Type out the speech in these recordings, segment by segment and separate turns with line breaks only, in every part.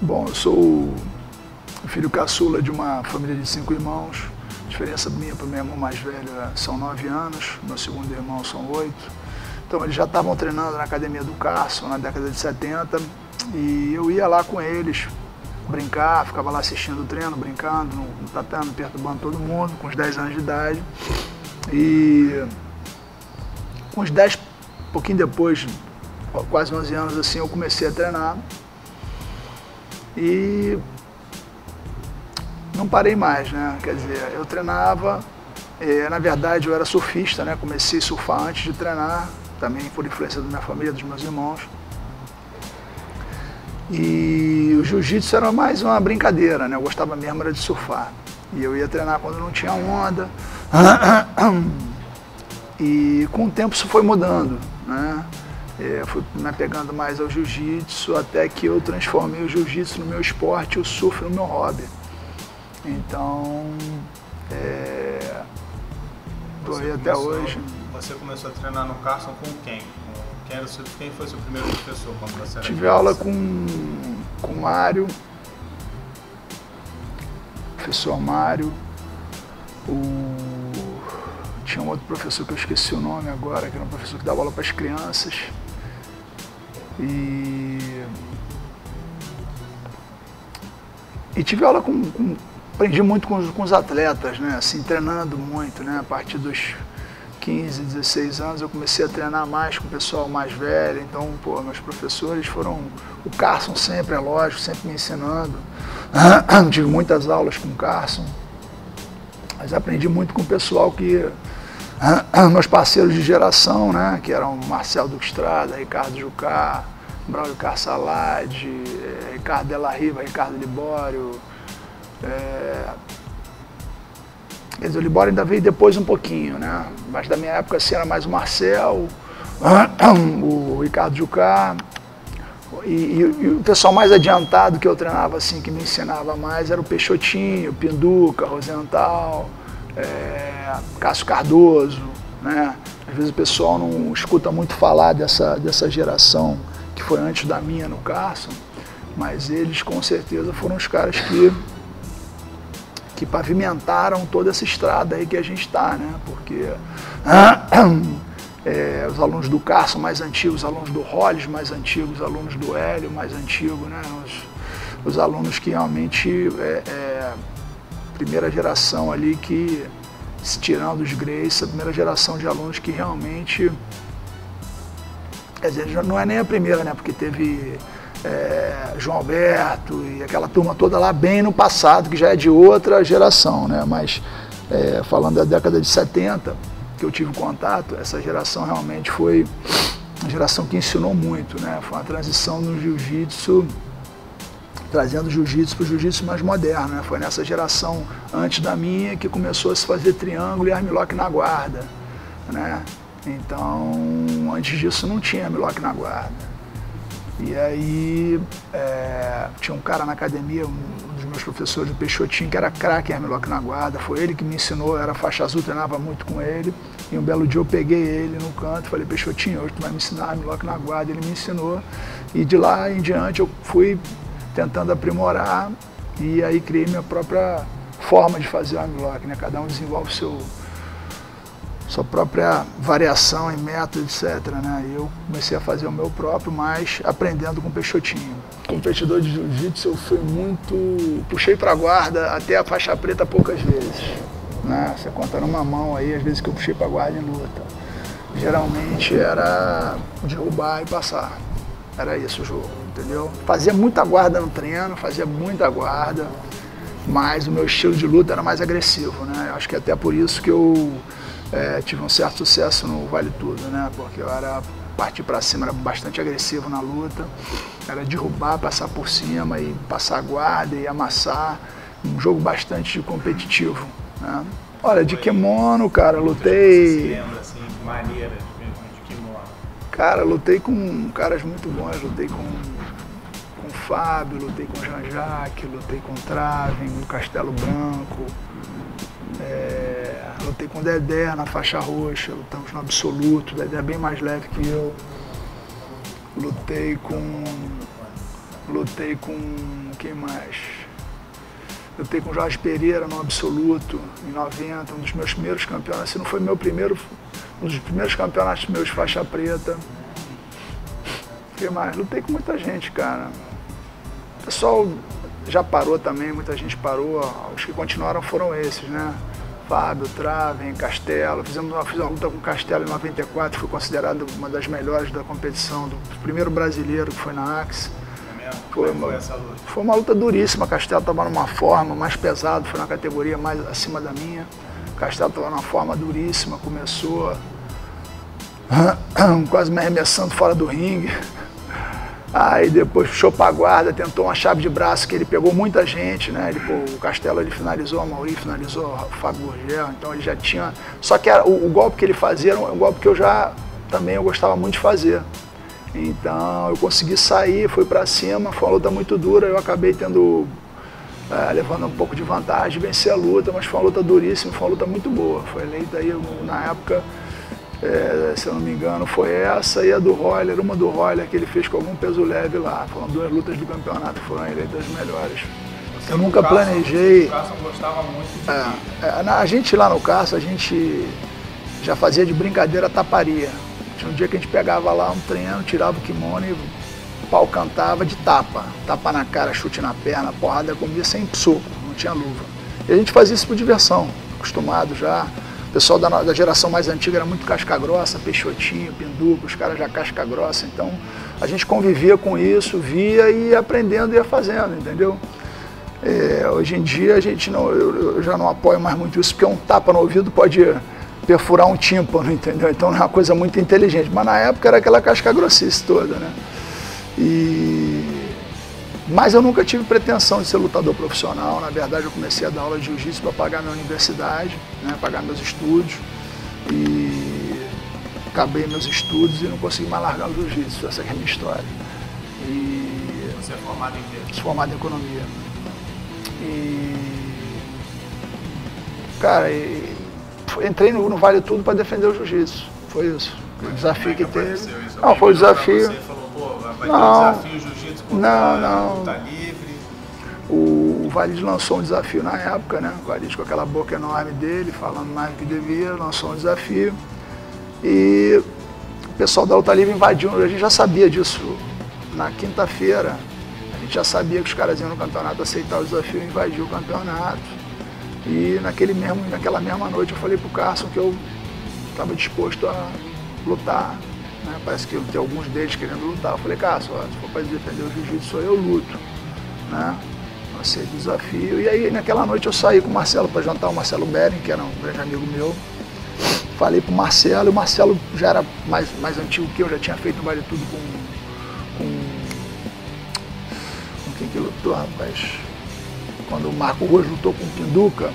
Bom, eu sou o filho caçula de uma família de 5 irmãos. A diferença minha para o meu irmão mais velho são 9 anos, meu segundo irmão são 8. Então eles já estavam treinando na academia do Carson na década de 70 e eu ia lá com eles brincar, ficava lá assistindo o treino, brincando, no tatame, perturbando todo mundo, com uns 10 anos de idade. E com uns 10, pouquinho depois, quase 11 anos assim, eu comecei a treinar. E não parei mais, né? Quer dizer, eu treinava, na verdade eu era surfista, né? Comecei a surfar antes de treinar, também por influência da minha família, dos meus irmãos. E o jiu-jitsu era mais uma brincadeira, né? Eu gostava mesmo era de surfar. E eu ia treinar quando não tinha onda. E com o tempo isso foi mudando, né? Eu fui me apegando mais ao jiu-jitsu até que eu transformei o jiu-jitsu no meu esporte e o surf no meu hobby. Então, estou aí até hoje.
Você começou a treinar no Carson com quem? Quem foi seu primeiro professor quando você era
Tive aula com o Mário, professor Mário, tinha um outro professor que eu esqueci o nome agora, que era um professor que dava aula para as crianças. E tive aula aprendi muito com os atletas, né? Assim, treinando muito, né? A partir dos 15, 16 anos eu comecei a treinar mais com o pessoal mais velho, então, pô, meus professores foram, o Carson sempre, é lógico, sempre me ensinando. Tive muitas aulas com o Carson, mas aprendi muito com o pessoal que, meus parceiros de geração, né, que eram Marcel Duque Estrada, Ricardo Jucá, Braulio Carsalade, Ricardo Della Riva, Ricardo Libório. Quer dizer, o Libório ainda veio depois um pouquinho, né? Mas da minha época assim, era mais o Marcel, o Ricardo Jucá. E o pessoal mais adiantado que eu treinava assim, que me ensinava mais, era o Peixotinho, Pinduca, Rosenthal, Cássio Cardoso, né? Às vezes o pessoal não escuta muito falar dessa geração que foi antes da minha no Carson, mas eles com certeza foram os caras que pavimentaram toda essa estrada aí que a gente está, né? Porque os alunos do Carson mais antigos, os alunos do Hollis mais antigos, os alunos do Hélio mais antigo, né? Os alunos que realmente primeira geração ali que, se tirando os Grace, a primeira geração de alunos que realmente, quer dizer, não é nem a primeira, né? Porque teve João Alberto e aquela turma toda lá bem no passado, que já é de outra geração, né? Mas falando da década de 70, que eu tive contato, essa geração realmente foi uma geração que ensinou muito, né? Foi uma transição no jiu-jitsu, trazendo o jiu-jitsu para o jiu-jitsu mais moderno, né? Foi nessa geração antes da minha que começou a se fazer triângulo e armlock na guarda, né? Então, antes disso não tinha armlock na guarda. E aí tinha um cara na academia, um dos meus professores, o Peixotinho, que era craque em armlock na guarda. Foi ele que me ensinou, era faixa azul, treinava muito com ele. E um belo dia eu peguei ele no canto e falei, Peixotinho, hoje tu vai me ensinar armlock na guarda. Ele me ensinou e de lá em diante eu fui tentando aprimorar e aí criei minha própria forma de fazer o armlock, né? Cada um desenvolve sua própria variação em método, etc, né? E eu comecei a fazer o meu próprio, mas aprendendo com o Peixotinho. Competidor de jiu-jitsu eu fui puxei para a guarda até a faixa preta poucas vezes, né? Você conta numa mão aí, às vezes que eu puxei para a guarda em luta. Geralmente era derrubar e passar. Era isso o jogo, entendeu? Fazia muita guarda no treino, fazia muita guarda, mas o meu estilo de luta era mais agressivo, né? Acho que até por isso que eu tive um certo sucesso no Vale Tudo, né? Porque eu era partir para cima, era bastante agressivo na luta, era derrubar, passar por cima e passar a guarda e amassar, um jogo bastante competitivo, né? Olha, de kimono, cara, lutei...
Você se lembra, assim, de maneiras de kimono?
Cara, lutei com caras muito bons, lutei com o Fábio, lutei com o Jean-Jacques, lutei com o Traven, no Castelo Branco, lutei com o Dedé na faixa roxa, lutamos no absoluto, o Dedé é bem mais leve que eu. Lutei com Lutei com quem mais? Lutei com Jorge Pereira no absoluto, em 90, um dos meus primeiros campeonatos. Se não foi meu primeiro, um dos primeiros campeonatos meus faixa preta. O que mais? Lutei com muita gente, cara. O pessoal já parou também, muita gente parou. Os que continuaram foram esses, né? Fábio, Traven, Castelo. Fiz uma luta com Castelo em 94, fui considerado uma das melhores da competição, do primeiro brasileiro que foi na Axe. Foi uma luta duríssima. Castelo estava numa forma mais pesada, foi na categoria mais acima da minha. Castelo estava numa forma duríssima, começou quase me arremessando fora do ringue. Aí depois puxou para a guarda, tentou uma chave de braço que ele pegou muita gente, né? O Castelo ele finalizou, a Mauri finalizou, o Fábio Gurgel, então ele já tinha... Só que o golpe que ele fazia era um golpe que eu gostava muito de fazer. Então eu consegui sair, fui para cima, foi uma luta muito dura, eu acabei levando um pouco de vantagem, venci a luta, mas foi uma luta duríssima, foi uma luta muito boa. Foi eleita aí na época, se eu não me engano, foi essa e a do Royler, uma do Royler que ele fez com algum peso leve lá. Foram 2 lutas do campeonato que foram eleitas as melhores. Eu nunca planejei.
O Carson gostava muito de
a gente lá no Carson, a gente já fazia de brincadeira taparia. Tinha um dia que a gente pegava lá um treino, tirava o kimono e o pau cantava de tapa. Tapa na cara, chute na perna, porrada comia sem soco, não tinha luva. E a gente fazia isso por diversão, acostumado já. O pessoal da geração mais antiga era muito casca grossa, Peixotinho, Pinduca, os caras já casca grossa. Então a gente convivia com isso, via e ia aprendendo e ia fazendo, entendeu? Hoje em dia a gente eu já não apoio mais muito isso, porque um tapa no ouvido pode perfurar um tímpano, entendeu? Então não é uma coisa muito inteligente, mas na época era aquela casca grossice toda, né? Mas eu nunca tive pretensão de ser lutador profissional. Na verdade eu comecei a dar aula de jiu-jitsu para pagar minha universidade, né? Pagar meus estudos, e acabei meus estudos e não consegui mais largar o jiu-jitsu. Essa é a minha história.
Você é formado em quê?
Sou formado em economia. Cara, entrei no Vale Tudo para defender o jiu-jitsu, foi isso, o desafio que teve. Não, foi o desafio.
Você falou, pô, vai ter um desafio jiu-jitsu contra luta livre.
O Valide lançou um desafio na época, né? O Valide com aquela boca enorme dele, falando mais do que devia, lançou um desafio. E o pessoal da luta livre invadiu, a gente já sabia disso na quinta-feira. A gente já sabia que os caras iam no campeonato aceitar o desafio e invadir o campeonato. E naquela mesma noite eu falei pro Carson que eu estava disposto a lutar, né? Parece que tem alguns deles querendo lutar. Eu falei, Carson, se for para defender o jiu-jitsu, eu luto, né? Eu aceito o desafio. E aí naquela noite eu saí com o Marcelo para jantar, o Marcelo Bering, que era um grande amigo meu. Falei pro Marcelo, e o Marcelo já era mais antigo que eu, já tinha feito o Vale Tudo com quem que lutou, rapaz? Quando o Marco Ruas lutou com o Pinduca.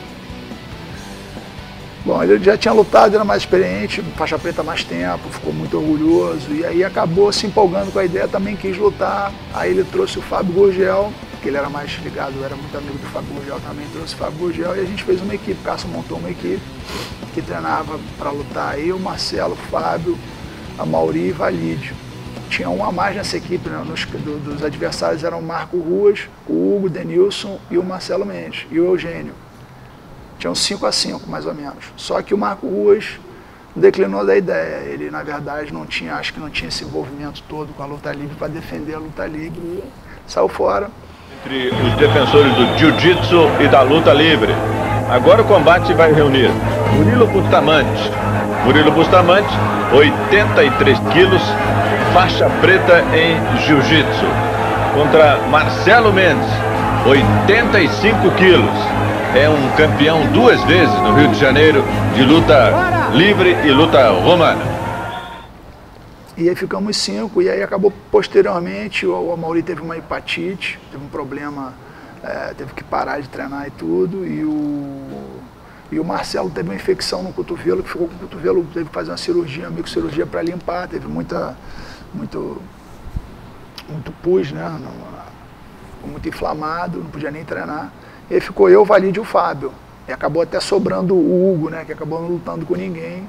Bom, ele já tinha lutado, era mais experiente, faixa preta há mais tempo, ficou muito orgulhoso. E aí acabou se empolgando com a ideia, também quis lutar. Aí ele trouxe o Fábio Gurgel, que ele era mais ligado, era muito amigo do Fábio Gurgel também, trouxe o Fábio Gurgel e a gente fez uma equipe. O Carson montou uma equipe que treinava para lutar eu, o Marcelo, o Fábio, a Mauri e Valide. Tinha um a mais nessa equipe, né? Dos adversários eram o Marco Ruas, o Hugo, o Denilson e o Marcelo Mendes, e o Eugênio. Tinham 5-5, mais ou menos. Só que o Marco Ruas declinou da ideia. Ele, na verdade, acho que não tinha esse envolvimento todo com a luta livre para defender a luta livre. E saiu fora.
Entre os defensores do jiu-jitsu e da luta livre. Agora o combate vai reunir Murilo Bustamante. Murilo Bustamante, 83 quilos, faixa preta em jiu-jitsu. Contra Marcelo Mendes, 85 quilos. É um campeão 2 vezes no Rio de Janeiro de luta livre e luta romana.
E aí ficamos 5, e aí acabou posteriormente, o Mauri teve uma hepatite, teve um problema, teve que parar de treinar e tudo, e o Marcelo teve uma infecção no cotovelo, que ficou com o cotovelo, teve que fazer uma cirurgia, microcirurgia para limpar, teve muito pus, né? Muito inflamado, não podia nem treinar. E aí ficou eu, o Valide e o Fábio. E acabou até sobrando o Hugo, né? Que acabou não lutando com ninguém.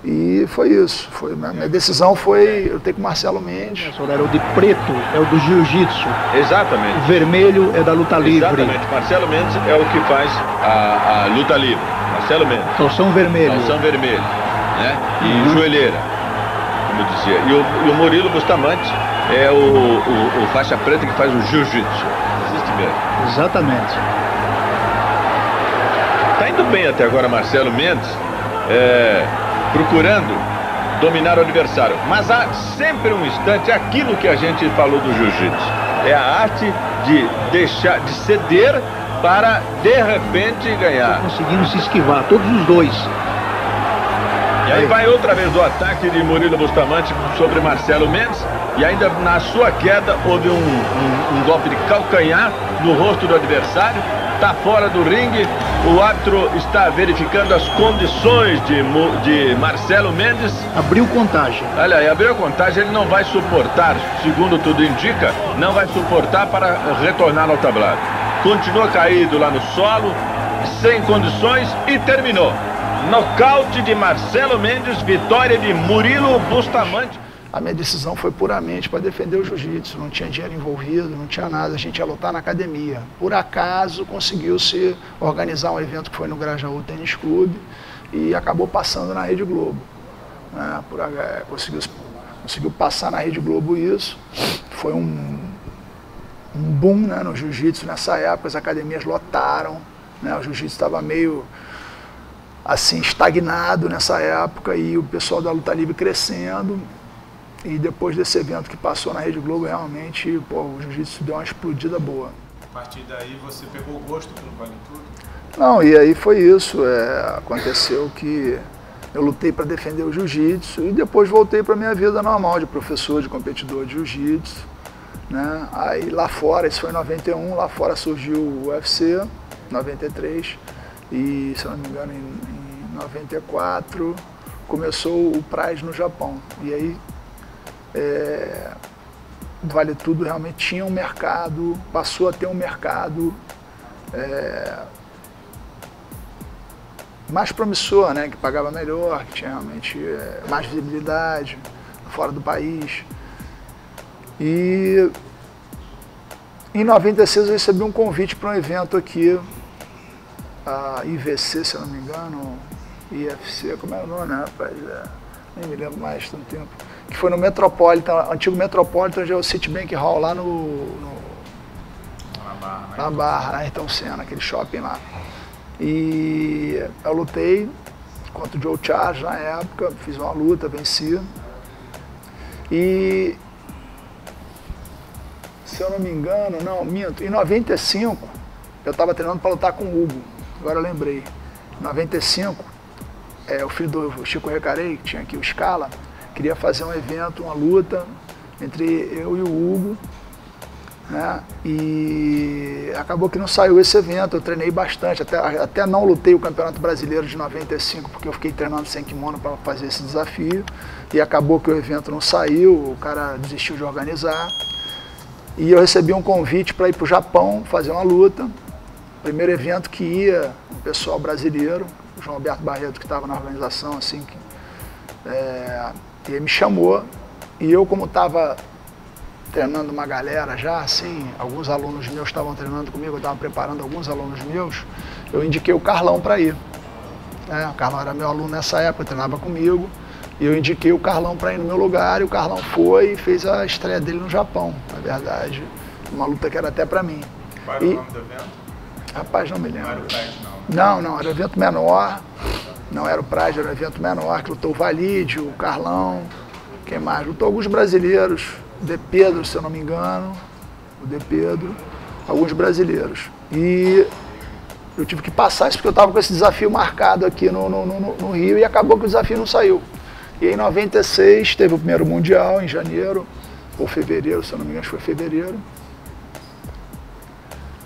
E foi isso. Minha decisão foi eu ter com o Marcelo Mendes.
O de preto é o do jiu-jitsu.
Exatamente.
O vermelho é da luta livre.
Exatamente. Marcelo Mendes é o que faz a luta livre. Marcelo Mendes.
Calção vermelho.
Calção vermelho, né? E joelheira, como eu dizia. E o Murilo Bustamante é o faixa preta que faz o jiu-jitsu. Existe mesmo.
Exatamente.
Tá indo bem até agora Marcelo Mendes, procurando dominar o adversário. Mas há sempre um instante, aquilo que a gente falou do jiu-jitsu. É a arte de deixar, de ceder para, de repente, ganhar.
Conseguindo se esquivar, todos os dois.
E aí vai outra vez o ataque de Murilo Bustamante sobre Marcelo Mendes. E ainda na sua queda houve um golpe de calcanhar no rosto do adversário. Está fora do ringue. O árbitro está verificando as condições de Marcelo Mendes.
Abriu contagem.
Olha aí, abriu a contagem, ele não vai suportar, segundo tudo indica, não vai suportar para retornar ao tablado. Continua caído lá no solo, sem condições e terminou. Nocaute de Marcelo Mendes, vitória de Murilo Bustamante.
A minha decisão foi puramente para defender o jiu-jitsu, não tinha dinheiro envolvido, não tinha nada, a gente ia lutar na academia. Por acaso conseguiu-se organizar um evento que foi no Grajaú Tênis Clube e acabou passando na Rede Globo. Conseguiu passar na Rede Globo isso, foi um boom, né, no jiu-jitsu nessa época, as academias lotaram, né, o jiu-jitsu estava meio assim estagnado nessa época e o pessoal da luta livre crescendo. E depois desse evento que passou na Rede Globo, realmente, o jiu-jitsu deu uma explodida boa.
A partir daí você pegou o gosto pelo Vale Tudo?
Não, e aí foi isso. Aconteceu que eu lutei para defender o jiu-jitsu e depois voltei para a minha vida normal de professor, de competidor de jiu-jitsu. Né? Aí lá fora, isso foi em 91, lá fora surgiu o UFC, 93, e se eu não me engano em 94 começou o Pride no Japão. E aí Vale Tudo realmente tinha um mercado, passou a ter um mercado mais promissor, né? Que pagava melhor, que tinha realmente mais visibilidade fora do país. E em 96 eu recebi um convite para um evento aqui, a IVC, se eu não me engano, IFC, como era o nome, né, rapaz? Nem me lembro mais, tanto tempo. Que foi no Metropolitan, antigo Metropolitan, já é o Citibank Hall, lá na Barra, na Ayrton Senna, aquele shopping lá. E eu lutei contra o Joe Charles na época, fiz uma luta, venci. E, se eu não me engano, não, minto, em 95 eu estava treinando para lutar com o Hugo, agora eu lembrei. Em 95, o filho do Chico Recarei, que tinha aqui o Scala, queria fazer um evento, uma luta entre eu e o Hugo, né? E acabou que não saiu esse evento, eu treinei bastante, até não lutei o Campeonato Brasileiro de 95, porque eu fiquei treinando sem kimono para fazer esse desafio, e acabou que o evento não saiu, o cara desistiu de organizar, e eu recebi um convite para ir para o Japão fazer uma luta, primeiro evento que ia o pessoal brasileiro, o João Alberto Barreto, que estava na organização, assim, ele me chamou, e eu, como estava treinando uma galera já, assim, alguns alunos meus estavam treinando comigo, eu estava preparando alguns alunos meus, eu indiquei o Carlão para ir. O Carlão era meu aluno nessa época, treinava comigo, e eu indiquei o Carlão para ir no meu lugar, e o Carlão foi e fez a estreia dele no Japão, na verdade, uma luta que era até para mim.
Qual era o nome do evento?
Rapaz, não me lembro.
Não era o Pride, não?
Não, era um evento menor, não era o Pride, era um evento menor, que lutou o Valide, o Carlão, quem mais? Lutou alguns brasileiros, o De Pedro, se eu não me engano, alguns brasileiros. E eu tive que passar isso porque eu estava com esse desafio marcado aqui no Rio e acabou que o desafio não saiu. E em 96 teve o primeiro Mundial, em janeiro, ou fevereiro, se eu não me engano, acho que foi fevereiro.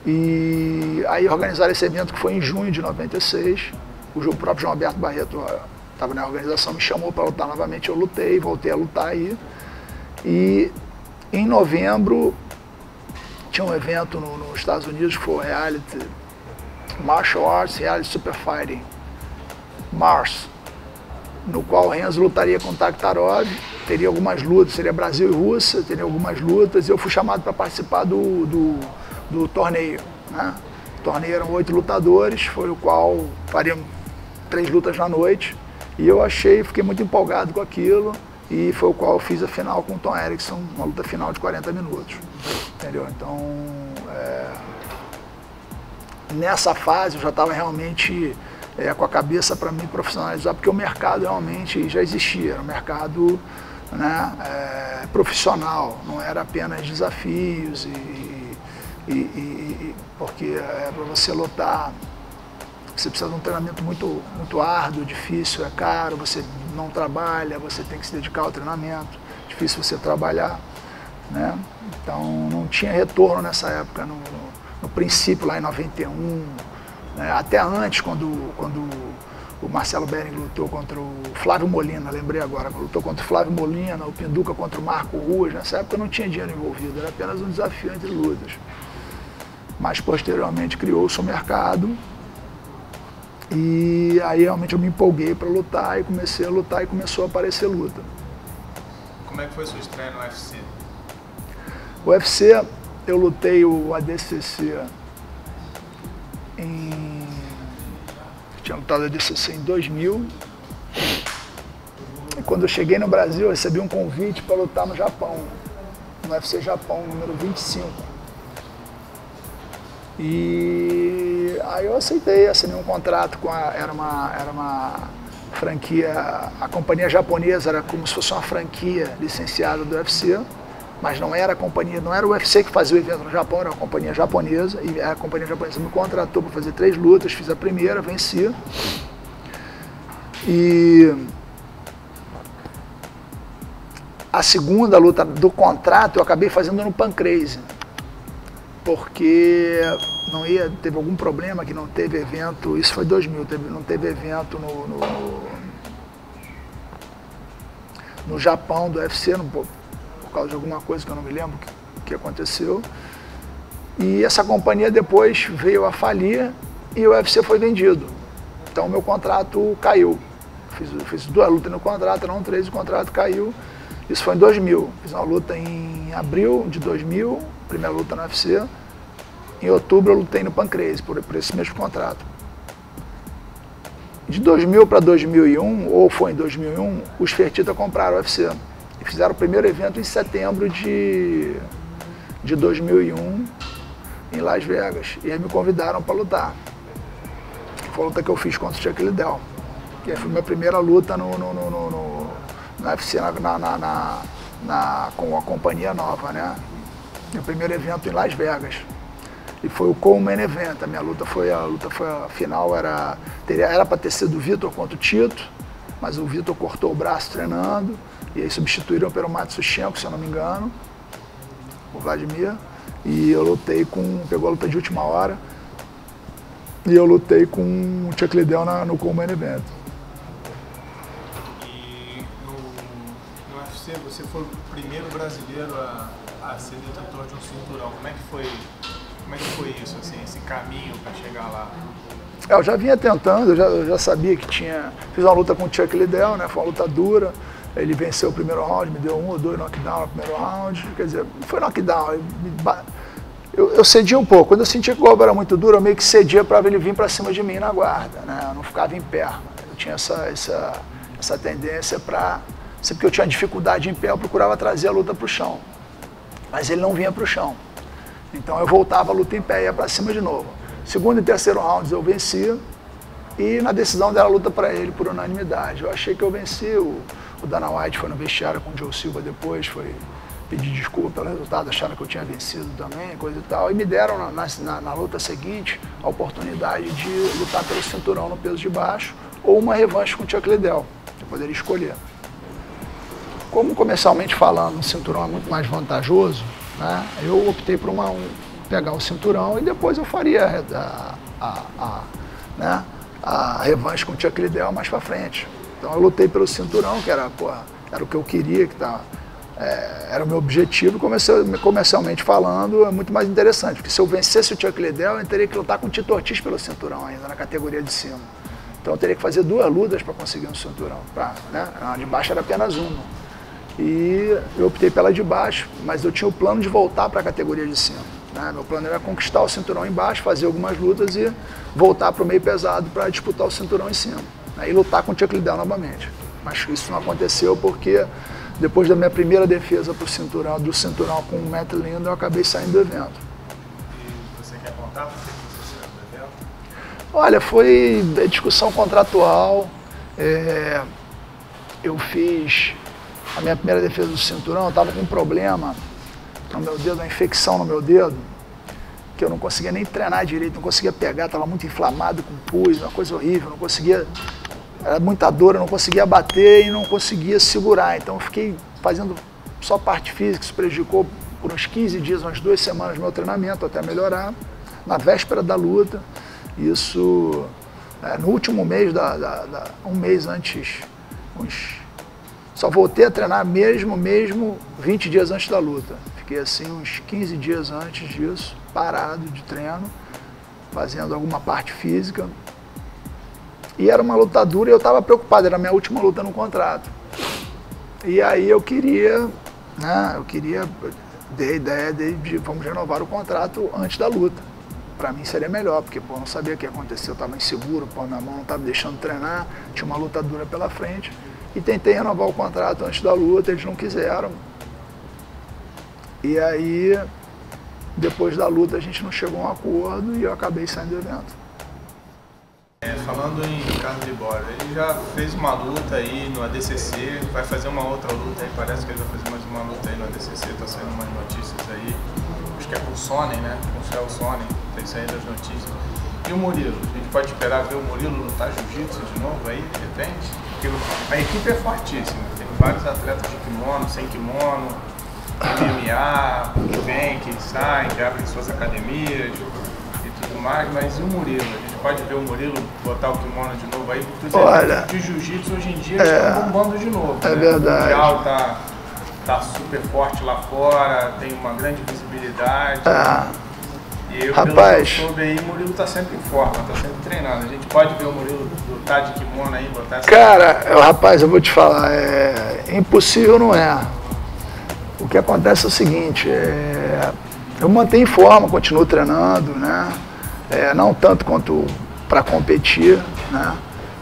E aí organizaram esse evento que foi em junho de 96. O próprio João Alberto Barreto estava na organização, me chamou para lutar novamente, eu lutei, voltei a lutar aí. E em novembro tinha um evento nos Estados Unidos que foi o Reality Martial Arts Reality Super Fighting, MARS. no qual o Renzo lutaria com o Takhtarov, teria algumas lutas, seria Brasil e Rússia, teria algumas lutas, e eu fui chamado para participar do torneio, né? O torneio eram 8 lutadores, foi o qual faríamos 3 lutas na noite, e eu fiquei muito empolgado com aquilo, e foi o qual eu fiz a final com o Tom Erickson, uma luta final de 40 minutos, entendeu? Então, nessa fase eu já estava realmente com a cabeça para me profissionalizar, porque o mercado realmente já existia, era um mercado, né, profissional, não era apenas desafios, porque para você lutar, você precisa de um treinamento muito árduo, difícil, é caro, você não trabalha, você tem que se dedicar ao treinamento, difícil você trabalhar, né? Então não tinha retorno nessa época, no princípio lá em 91, né? Até antes, quando o Marcelo Bering lutou contra o Flávio Molina, lembrei agora, lutou contra o Flávio Molina, o Pinduca contra o Marco Ruas, nessa época não tinha dinheiro envolvido, era apenas um desafio entre lutas. Mas posteriormente criou-se o mercado, e aí realmente eu me empolguei para lutar, e comecei a lutar e começou a aparecer luta.
Como é que foi sua estreia no UFC?
O UFC, eu lutei o ADCC tinha lutado o ADCC em 2000, e quando eu cheguei no Brasil eu recebi um convite para lutar no Japão, no UFC Japão, número 25. E aí eu aceitei, assinei um contrato com era uma franquia, a companhia japonesa era como se fosse uma franquia licenciada do UFC, mas não era a companhia, não era o UFC que fazia o evento no Japão, era uma companhia japonesa, e a companhia japonesa me contratou para fazer 3 lutas, fiz a primeira, venci. E a segunda luta do contrato eu acabei fazendo no Pancrase, porque teve algum problema que não teve evento, isso foi 2000, não teve evento no Japão do UFC, por causa de alguma coisa que eu não me lembro que aconteceu. E essa companhia depois veio a falir e o UFC foi vendido. Então o meu contrato caiu. Fiz 2 lutas no contrato, não 3, o contrato caiu. Isso foi em 2000. Fiz uma luta em abril de 2000, primeira luta no UFC. Em outubro eu lutei no Pancrase, por esse mesmo contrato. De 2000 para 2001, ou foi em 2001, os Fertitta compraram o UFC. E fizeram o primeiro evento em setembro de 2001, em Las Vegas. E aí me convidaram para lutar. Foi a luta que eu fiz contra o Chuck Liddell. Que foi a minha primeira luta no UFC, com a companhia nova, né? Meu primeiro evento em Las Vegas. E foi o co-main event. A minha luta foi a final, era para ter sido o Vitor contra o Tito, mas o Vitor cortou o braço treinando, e aí substituíram pelo Matsuchenko, se eu não me engano, o Vladimir, e eu lutei pegou a luta de última hora, e eu lutei com o Chuck Liddell no co-main event.
E no UFC você foi o primeiro brasileiro a ser detentor de um cinturão. Como é que foi isso, assim, esse caminho para chegar lá?
Eu já vinha tentando, eu já sabia que tinha... Fiz uma luta com o Chuck Liddell, né? Foi uma luta dura. Ele venceu o primeiro round, me deu 1 ou 2 knockdown no primeiro round. Quer dizer, não foi knockdown. Eu cedia um pouco. Quando eu sentia que o golpe era muito duro, eu meio que cedia para ele vir para cima de mim na guarda, né? Eu não ficava em pé. Eu tinha essa tendência para... Sempre que eu tinha dificuldade em pé, eu procurava trazer a luta para o chão. Mas ele não vinha para o chão. Então eu voltava a luta em pé e ia para cima de novo. Segundo e terceiro rounds eu venci, e na decisão deram a luta para ele por unanimidade. Eu achei que eu venci, o Dana White foi no vestiário com o Joe Silva depois, foi pedir desculpa pelo resultado, acharam que eu tinha vencido também, coisa e tal. E me deram na luta seguinte a oportunidade de lutar pelo cinturão no peso de baixo, ou uma revanche com o Chuck Liddell, eu poderia escolher. Como comercialmente falando, um cinturão é muito mais vantajoso, né? Eu optei por pegar o cinturão e depois eu faria a revanche com o Chuck Liddell mais pra frente. Então eu lutei pelo cinturão, que era o que eu queria, era o meu objetivo. Comercialmente falando, é muito mais interessante, porque se eu vencesse o Chuck Liddell, eu teria que lutar com o Tito Ortiz pelo cinturão ainda, na categoria de cima. Então eu teria que fazer 2 lutas para conseguir um cinturão. Né? A de baixo era apenas uma. E eu optei pela de baixo, mas eu tinha o plano de voltar para a categoria de cima. Né? Meu plano era conquistar o cinturão embaixo, fazer algumas lutas e voltar para o meio pesado para disputar o cinturão em cima. Né? E lutar com o Chuck Liddell novamente. Mas isso não aconteceu porque depois da minha primeira defesa do cinturão com o Matt Lindon, eu acabei saindo do evento.
E você quer contar por que você saiu do evento?
Olha, foi discussão contratual. Eu fiz a minha primeira defesa do cinturão, eu estava com um problema no meu dedo, uma infecção no meu dedo, que eu não conseguia nem treinar direito, não conseguia pegar, estava muito inflamado com pus, uma coisa horrível, não conseguia, era muita dor, eu não conseguia bater e não conseguia segurar, então eu fiquei fazendo só parte física, isso prejudicou por uns 15 dias, umas 2 semanas meu treinamento até melhorar, na véspera da luta, isso no último mês, um mês antes, só voltei a treinar mesmo 20 dias antes da luta. Fiquei assim uns 15 dias antes disso, parado de treino, fazendo alguma parte física. E era uma luta dura e eu estava preocupado, era a minha última luta no contrato. E aí eu queria, né, dei a ideia de vamos renovar o contrato antes da luta. Para mim seria melhor, porque pô, eu não sabia o que ia acontecer, eu estava inseguro, pô, minha mão não estava deixando treinar, tinha uma luta dura pela frente. E tentei renovar o contrato antes da luta, eles não quiseram. E aí, depois da luta, a gente não chegou a um acordo e eu acabei saindo do evento.
Falando em Carlos Libório, ele já fez uma luta aí no ADCC, vai fazer uma outra luta aí, parece que ele vai fazer mais uma luta aí no ADCC, tá saindo umas notícias aí. Acho que é com o Sonnen, né? Com o Chael Sonnen, tem saído as notícias. E o Murilo? A gente pode esperar ver o Murilo lutar jiu-jitsu de novo aí, de repente? Porque a equipe é fortíssima, tem vários atletas de kimono, sem kimono, MMA, que vem, que saem, que abrem suas academias e tudo mais, mas e o Murilo? A gente pode ver o Murilo botar o kimono de novo aí, porque os eventos de jiu-jitsu hoje em dia estão bombando de novo.
É, né?
Verdade. O mundial tá super forte lá fora, tem uma grande visibilidade. E eu,
rapaz,
pelo que eu soube aí, o Murilo tá sempre em forma, tá sempre treinando. A gente pode ver o Murilo lutar de kimono aí, botar essa...
Cara, rapaz, eu vou te falar, impossível não é. O que acontece é o seguinte, eu mantenho em forma, continuo treinando, né? Não tanto quanto para competir, né?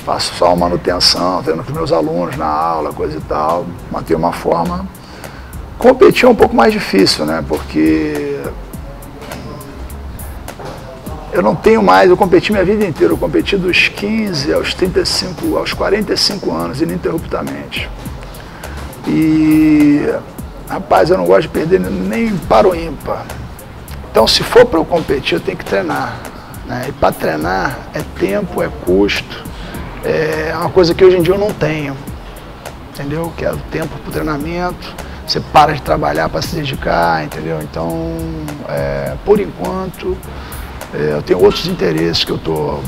Faço só manutenção, treino com os meus alunos na aula, coisa e tal, mantenho uma forma. Competir é um pouco mais difícil, né? Porque eu não tenho mais, eu competi minha vida inteira, eu competi dos 15 aos 35, aos 45 anos, ininterruptamente. E, rapaz, eu não gosto de perder nem para o ímpar. Então, se for para eu competir, eu tenho que treinar, né? E para treinar é tempo, é custo, é uma coisa que hoje em dia eu não tenho, entendeu? Que é o tempo para o treinamento, você para de trabalhar para se dedicar, entendeu? Então, por enquanto, eu tenho outros interesses que eu estou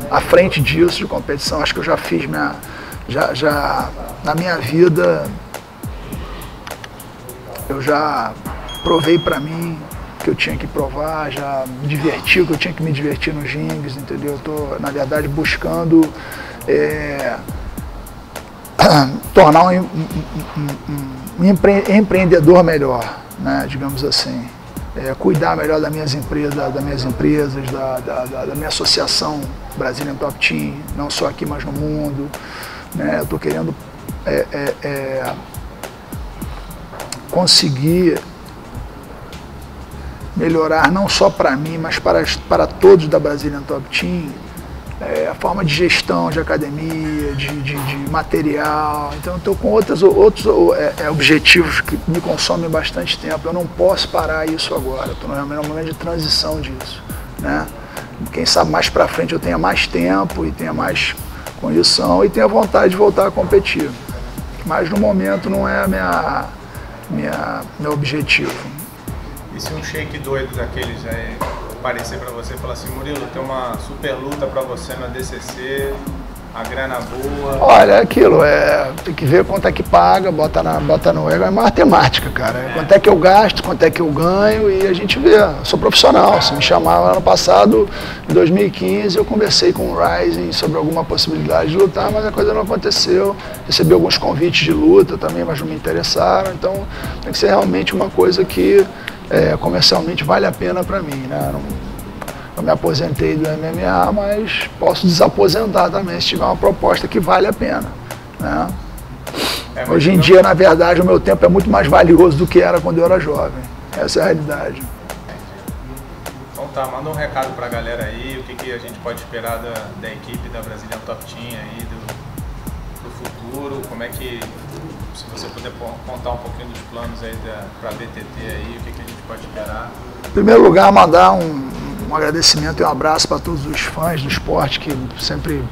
à frente disso, de competição. Acho que eu já fiz já na minha vida, eu já provei para mim que eu tinha que provar, já me diverti, o que eu tinha que me divertir nos rings, entendeu? Eu estou, na verdade, buscando tornar um empreendedor melhor, né, digamos assim. Cuidar melhor das minhas empresas, da minha associação Brazilian Top Team, não só aqui, mas no mundo. Né? Eu estou querendo conseguir melhorar não só para mim, mas para todos da Brazilian Top Team, a forma de gestão de academia, de material. Então eu estou com outros objetivos que me consomem bastante tempo. Eu não posso parar isso agora, estou no momento de transição disso, né? Quem sabe mais para frente eu tenha mais tempo e tenha mais condição e tenha vontade de voltar a competir. Mas no momento não é meu objetivo.
E se um shake doido daqueles aparecer para você e falar assim, Murilo, tem uma super luta para você na ADCC, a grana boa?
Olha, é aquilo, tem que ver quanto é que paga, bota no ego, é matemática, cara. Quanto é que eu gasto, quanto é que eu ganho e a gente vê. Eu sou profissional, se me chamaram ano passado, em 2015, eu conversei com o Rising sobre alguma possibilidade de lutar, mas a coisa não aconteceu. Recebi alguns convites de luta também, mas não me interessaram, então tem que ser realmente uma coisa que comercialmente vale a pena para mim, né? Eu me aposentei do MMA, mas posso desaposentar também se tiver uma proposta que vale a pena, né? Hoje em dia, na verdade, o meu tempo é muito mais valioso do que era quando eu era jovem. Essa é a realidade.
Então tá, manda um recado pra galera aí, o que a gente pode esperar da equipe da Brazilian Top Team aí, do futuro, como é que, se você puder contar um pouquinho dos planos aí pra BTT aí, o que a gente pode esperar?
Em primeiro lugar, mandar um agradecimento e um abraço para todos os fãs do esporte que sempre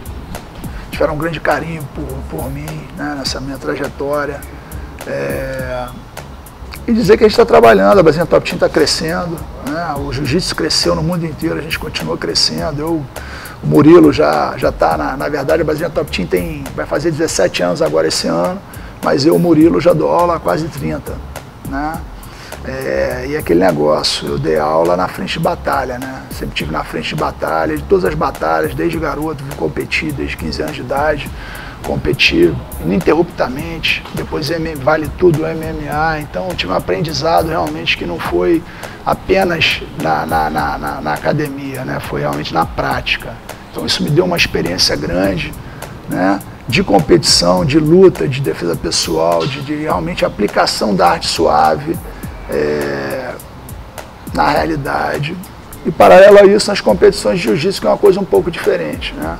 tiveram um grande carinho por mim, né, nessa minha trajetória. E dizer que a gente está trabalhando, a Brazilian Top Team está crescendo, né, o jiu-jitsu cresceu no mundo inteiro, a gente continua crescendo. O Murilo já está, na verdade, a Brazilian Top Team vai fazer 17 anos agora esse ano, mas o Murilo, já dou aula há quase 30, né? E aquele negócio, eu dei aula na frente de batalha, né? Sempre estive na frente de batalha, de todas as batalhas, desde garoto, vim competir, desde 15 anos de idade, competi ininterruptamente, depois vale tudo MMA, então tive um aprendizado realmente que não foi apenas na academia, né? Foi realmente na prática. Então isso me deu uma experiência grande, né? De competição, de luta, de defesa pessoal, de realmente aplicação da arte suave, na realidade, e paralelo a isso nas competições de jiu-jitsu, que é uma coisa um pouco diferente, né?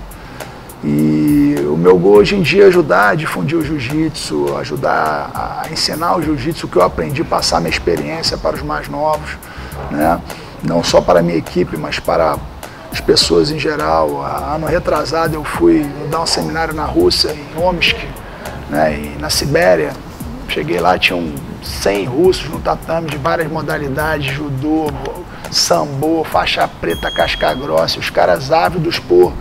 E o meu gol hoje em dia é ajudar a difundir o jiu-jitsu, ajudar a ensinar o jiu-jitsu, o que eu aprendi, passar minha experiência para os mais novos, né? Não só para a minha equipe, mas para as pessoas em geral. Ano retrasado eu fui dar um seminário na Rússia, em Omsk, né, e na Sibéria. Cheguei lá, tinham 100 russos no tatame de várias modalidades, judô, sambo, faixa preta, casca grossa, os caras ávidos por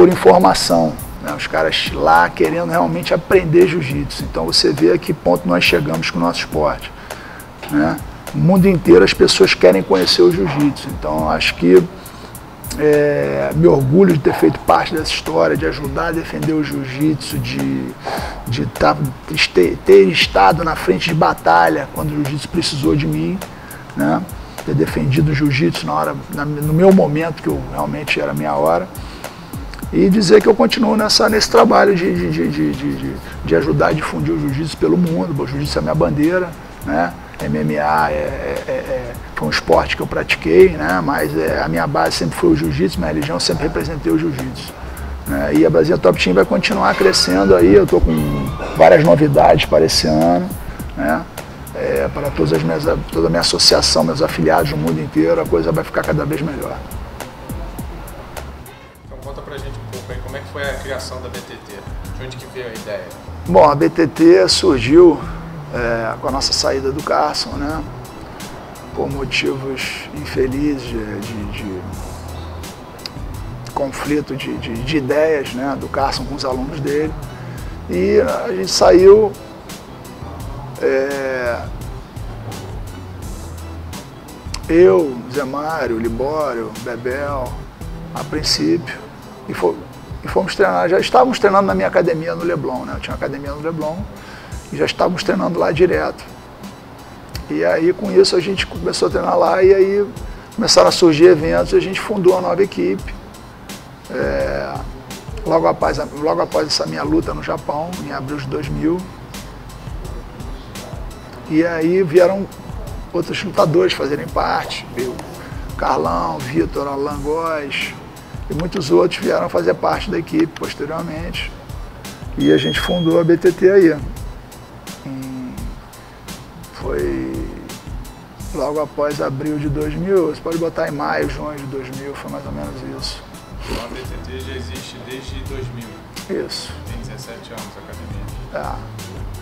informação, né? Os caras lá querendo realmente aprender jiu-jitsu. Então você vê a que ponto nós chegamos com o nosso esporte, né? No mundo inteiro as pessoas querem conhecer o jiu-jitsu, então acho que me orgulho de ter feito parte dessa história, de ajudar a defender o jiu-jitsu, de ter estado na frente de batalha quando o jiu-jitsu precisou de mim, né? Ter defendido o jiu-jitsu no meu momento, que realmente era a minha hora, e dizer que eu continuo nesse trabalho de ajudar a difundir o jiu-jitsu pelo mundo. O jiu-jitsu é a minha bandeira, né? MMA foi um esporte que eu pratiquei, né? Mas a minha base sempre foi o jiu-jitsu, minha religião sempre representei o jiu-jitsu, né? E a Brazilian Top Team vai continuar crescendo aí, eu estou com várias novidades para esse ano, né? Para toda a minha associação, meus afiliados no mundo inteiro, a coisa vai ficar cada vez melhor.
Então conta pra gente um pouco aí, como é que foi a criação da BTT? De onde que veio a ideia?
Bom, a BTT surgiu com a nossa saída do Carson, né? Por motivos infelizes de conflito de ideias, né? Do Carson com os alunos dele. E a gente saiu eu, Zé Mário, Libório, Bebel, a princípio, e fomos treinar. Já estávamos treinando na minha academia no Leblon, né? Eu tinha uma academia no Leblon e já estávamos treinando lá direto. E aí com isso a gente começou a treinar lá e aí começaram a surgir eventos e a gente fundou uma nova equipe. Logo após essa minha luta no Japão, em abril de 2000. E aí vieram outros lutadores fazerem parte, viu? Carlão, Vitor, Alan Góes e muitos outros vieram fazer parte da equipe posteriormente. E a gente fundou a BTT aí. Foi logo após abril de 2000, você pode botar em maio, junho de 2000, foi mais ou menos isso.
Então a BTT já existe desde 2000?
Isso.
Tem 17 anos a academia.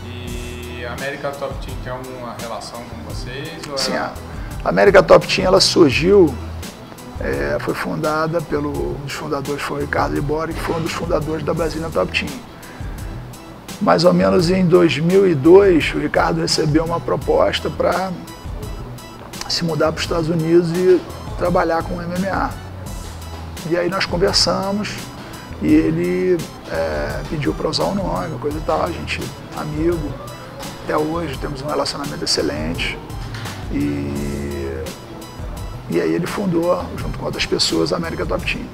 E a American Top Team tem alguma relação com vocês? Ou
sim, a American Top Team ela surgiu foi fundada um dos fundadores foi o Ricardo Libori, que foi um dos fundadores da Brazilian Top Team. Mais ou menos em 2002, o Ricardo recebeu uma proposta para se mudar para os Estados Unidos e trabalhar com MMA. E aí nós conversamos e ele pediu para usar o nome, coisa e tal, a gente amigo, até hoje temos um relacionamento excelente. E aí ele fundou, junto com outras pessoas, a American Top Team.